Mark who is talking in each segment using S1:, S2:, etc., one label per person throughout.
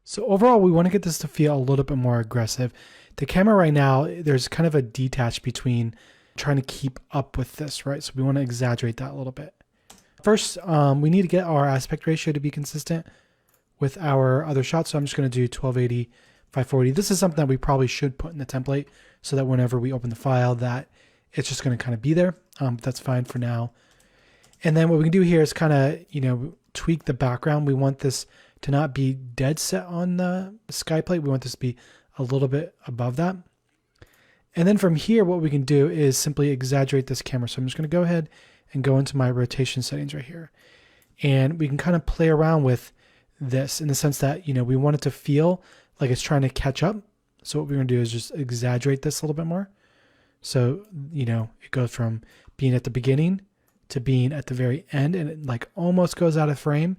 S1: So overall, we want to get this to feel a little bit more aggressive. The camera right now, there's kind of a detach between trying to keep up with this, right? So we want to exaggerate that a little bit. First, we need to get our aspect ratio to be consistent with our other shots. So I'm just going to do 1280, 540. This is something that we probably should put in the template so that whenever we open the file that it's just going to kind of be there. That's fine for now. And then what we can do here is kind of, tweak the background. We want this to not be dead set on the sky plate. We want this to be a little bit above that. And then from here, what we can do is simply exaggerate this camera. So I'm just going to go ahead and go into my rotation settings right here. And we can kind of play around with this in the sense that, we want it to feel like it's trying to catch up. So what we're going to do is just exaggerate this a little bit more. So, it goes from being at the beginning to being at the very end, and it like almost goes out of frame.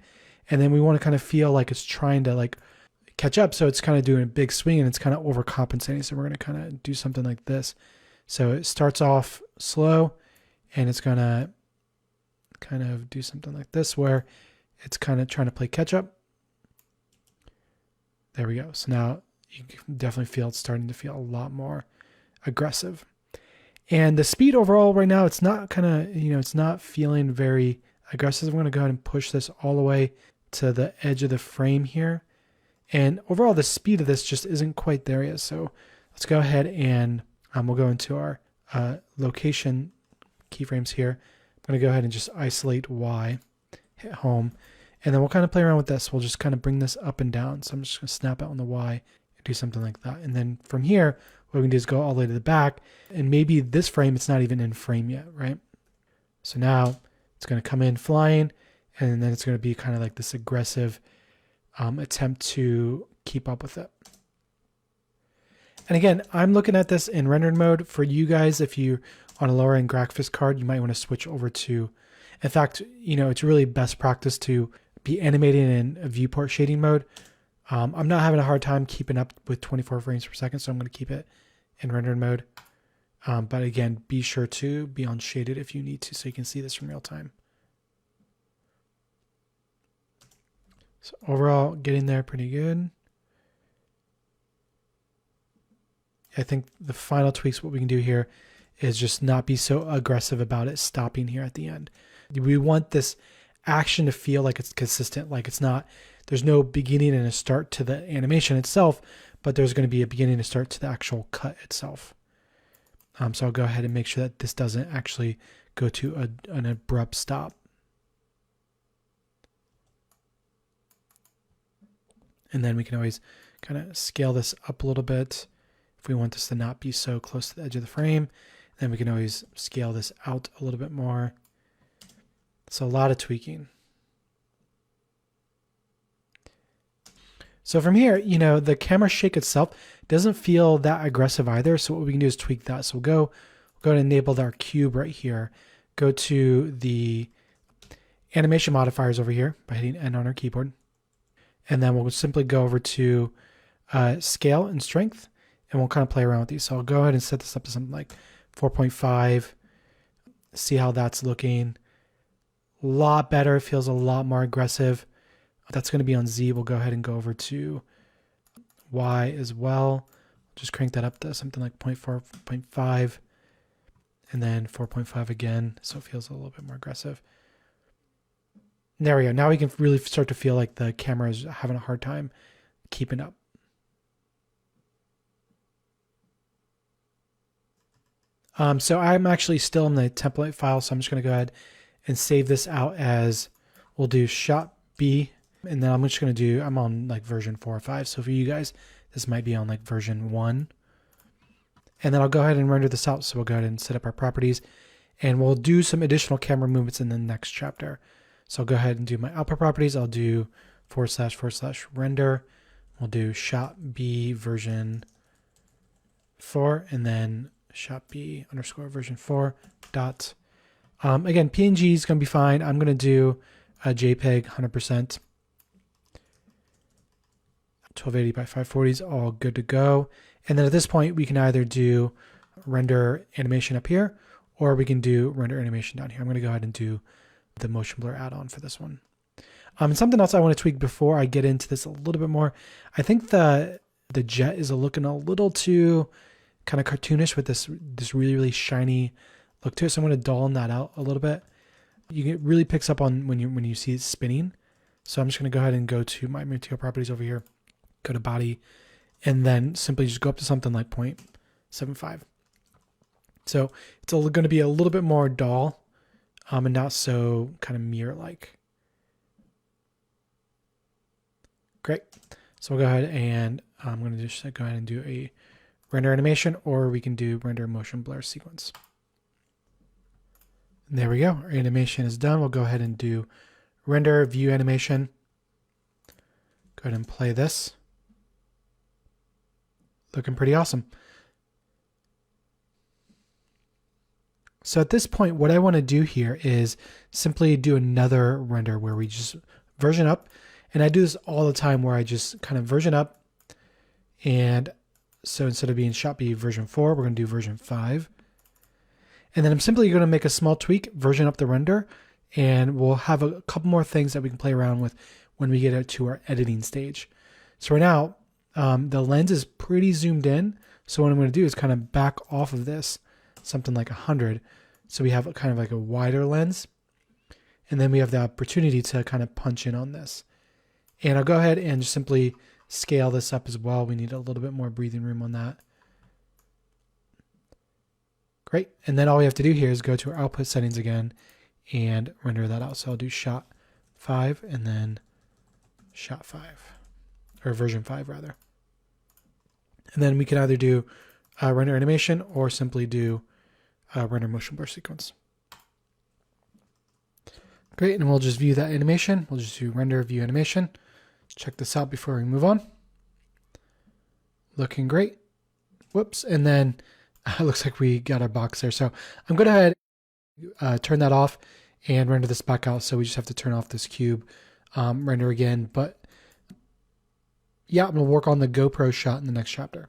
S1: And then we want to kind of feel like it's trying to like catch up. So it's kind of doing a big swing and it's kind of overcompensating. So we're going to kind of do something like this. So it starts off slow and it's going to kind of do something like this where it's kind of trying to play catch up. There we go. So now you can definitely feel it's starting to feel a lot more aggressive. And the speed overall right now, it's not it's not feeling very aggressive. I'm going to go ahead and push this all the way to the edge of the frame here. And overall, the speed of this just isn't quite there yet. So let's go ahead and we'll go into our location keyframes here. I'm going to go ahead and just isolate Y, hit home, and then we'll kind of play around with this. We'll just kind of bring this up and down. So I'm just going to snap out on the Y and do something like that. And then from here, what we can do is go all the way to the back, and maybe this frame, it's not even in frame yet, right? So now it's going to come in flying, and then it's going to be kind of like this aggressive attempt to keep up with it. And again, I'm looking at this in rendered mode. For you guys, if you on a lower end graphics card, you might want to switch over to, in fact, it's really best practice to be animating in a viewport shading mode. I'm not having a hard time keeping up with 24 frames per second, so I'm going to keep it in rendered mode. But again, be sure to be on shaded if you need to, so you can see this in real time. So overall, getting there pretty good. I think the final tweaks, what we can do here is just not be so aggressive about it stopping here at the end. We want this action to feel like it's consistent, like it's not, there's no beginning and a start to the animation itself, but there's going to be a beginning and a start to the actual cut itself. So I'll go ahead and make sure that this doesn't actually go to an abrupt stop. And then we can always kind of scale this up a little bit if we want this to not be so close to the edge of the frame. Then we can always scale this out a little bit more. So a lot of tweaking. So from here, the camera shake itself doesn't feel that aggressive either. So what we can do is tweak that. So we'll go ahead and enable our cube right here. Go to the animation modifiers over here by hitting N on our keyboard. And then we'll simply go over to scale and strength, and we'll kind of play around with these. So I'll go ahead and set this up to something like 4.5. See how that's looking. A lot better. It feels a lot more aggressive. That's going to be on Z. We'll go ahead and go over to Y as well. Just crank that up to something like 0.4, 0.5, and then 4.5 again. So it feels a little bit more aggressive. There we go. Now we can really start to feel like the camera is having a hard time keeping up. So I'm actually still in the template file, so I'm just going to go ahead and save this out as, we'll do shot B, and then I'm just going to do, I'm on like version 4 or 5. So for you guys, this might be on like version 1. And then I'll go ahead and render this out. So we'll go ahead and set up our properties, and we'll do some additional camera movements in the next chapter. So I'll go ahead and do my output properties. I'll do / render. We'll do shot B version 4, and then shot B _ version 4 dot. Again, PNG is going to be fine. I'm going to do a JPEG 100%. 1280 by 540 is all good to go. And then at this point, we can either do render animation up here, or we can do render animation down here. I'm going to go ahead and do the motion blur add-on for this one. Something else I want to tweak before I get into this a little bit more. I think the jet is looking a little too kind of cartoonish with this really, really shiny look to it. So I'm going to dull that out a little bit. It really picks up on when you see it spinning. So I'm just going to go ahead and go to my material properties over here, go to body, and then simply just go up to something like 0.75. So it's going to be a little bit more dull and not so kind of mirror-like. Great. So we'll go ahead and I'm going to just go ahead and do a render animation, or we can do render motion blur sequence. And there we go. Our animation is done. We'll go ahead and do render view animation. Go ahead and play this. Looking pretty awesome. So at this point, what I want to do here is simply do another render where we just version up. And I do this all the time where I just kind of version up. And so instead of being shot B version 4, we're going to do version 5. And then I'm simply going to make a small tweak, version up the render, and we'll have a couple more things that we can play around with when we get to our editing stage. So right now, the lens is pretty zoomed in. So what I'm going to do is kind of back off of this, something like 100. So we have kind of like a wider lens. And then we have the opportunity to kind of punch in on this. And I'll go ahead and just simply scale this up as well. We need a little bit more breathing room on that. Great. And then all we have to do here is go to our output settings again and render that out. So I'll do shot 5 and then shot 5, or version 5 rather. And then we can either do render animation or simply do render motion blur sequence. Great. And we'll just view that animation. We'll just do render view animation. Check this out before we move on. Looking great. Whoops. And then it looks like we got our box there. So I'm going to go ahead, turn that off and render this back out. So we just have to turn off this cube, render again. But yeah, I'm going to work on the GoPro shot in the next chapter.